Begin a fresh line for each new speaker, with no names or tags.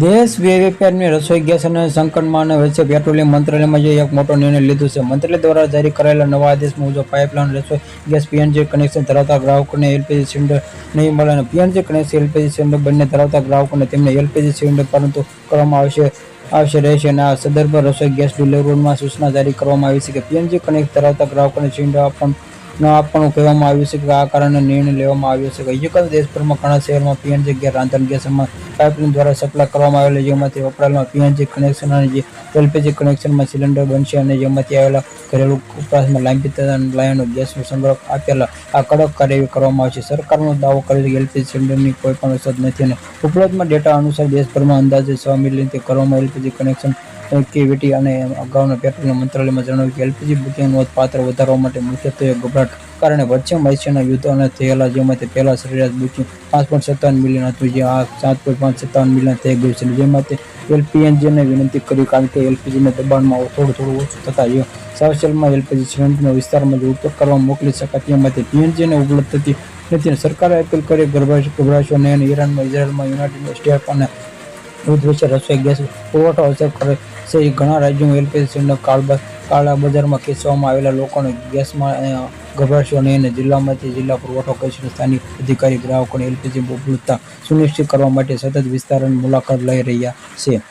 દેશવ્યાપી રસોઈ ગેસ અને સંકટમાં વચ્ચે પેટ્રોલિયમ મંત્રાલયમાં એક મોટો નિર્ણય લીધો છે. મંત્રાલય દ્વારા જારી કરાયેલા નવા આદેશ મુજબ પાઇપલાઇન રસોઈ ગેસ પીએનજી કનેક્શન ધરાવતા ગ્રાહકોને એલપીજી સિલિન્ડર નહીં મળે અને પીએનજી કનેક્શન એલપીજી સિલિન્ડર બંને ધરાવતા ગ્રાહકોને તેમને એલપીજી સિલિન્ડર પરંતુ કરવામાં આવશે રહેશે અને આ સંદર્ભે રસોઈ ગેસ ડિલિવરીમાં સૂચના જારી કરવામાં આવી છે કે પીએનજી કનેક્શન ધરાવતા ગ્રાહકોને સિલિન્ડર ન આપવાનું કહેવામાં આવ્યું છે કે આ કારણે નિર્ણય લેવામાં આવ્યો છે. હકીકત દેશભરમાં ઘણા શહેરોમાં પીએનજી ગેસ રાંધણ ગેસમાં પાઇપલાઇન દ્વારા સપ્લાય કરવામાં આવેલા જેમાંથી વપરાયેલા પીએનજી કનેક્શન અને એલપીજી કનેક્શનમાં સિલિન્ડર બનશે અને જેમાંથી આવેલા ઘરેલું વપરાશમાં લાંબી લાઈનો ગેસનો સંગ્રહ આપેલા આ કડક કાર્યવાહી કરવામાં આવશે. સરકારનો દાવો કર્યો કે એલપીજી સિલિન્ડરની કોઈ પણ અછત નથી અને ઉપલબ્ધ ડેટા અનુસાર દેશભરમાં અંદાજે 6 મિલિયનથી ઘરોમાં એલપીજી કનેક્શન કનેક્ટિવિટી અને અગાઉના પેટ્રોલિયમ મંત્રાલયમાં જણાવ્યું કે એલપીજી બુકિંગ નોંધપાત્ર વધારવા માટે મુખ્યત્વે ગભરાટ કારણે પશ્ચિમ એશિયાના યુદ્ધો થયેલા જેમાંથી પહેલા સરેરાશ બુકિંગ 5.57 મિલિયન હતું જે આ 7.57 મિલિયન થઈ ગયું છે જેમાંથી એલપીએનજીને વિનંતી કરી કારણ કે એલપીજીના દબાણમાં થોડું ઓછું થતા સાવચેતીમાં એલપીજી સિલિન્ડરનો વિસ્તારમાં જો ઉપયોગ કરવા મોકલી શકાય તેમાંથી પીએનજીને ઉપલબ્ધ થતી નથી. સરકારે અપીલ કરી ગભરાશો નહીં અને ઈરાનમાં ઇઝરાયલમાં યુનાઇટેડ સ્ટેટ્સ અને યુદ્ધ વચ્ચે રસોઈ ગેસ પુરવઠો અસર કરે છે. ઘણા રાજ્યોમાં એલપીજી સિલિન્ડર કાળા બજારમાં ખેંચવામાં આવેલા લોકોને ગેસમાં ગભરાશો નહીં અને જિલ્લામાંથી જિલ્લા પુરવઠો કચેરી સ્થાનિક અધિકારી ગ્રાહકોને એલપીજી ઉપલબ્ધતા સુનિશ્ચિત કરવા માટે સતત વિસ્તારની મુલાકાત લઈ રહ્યા છે.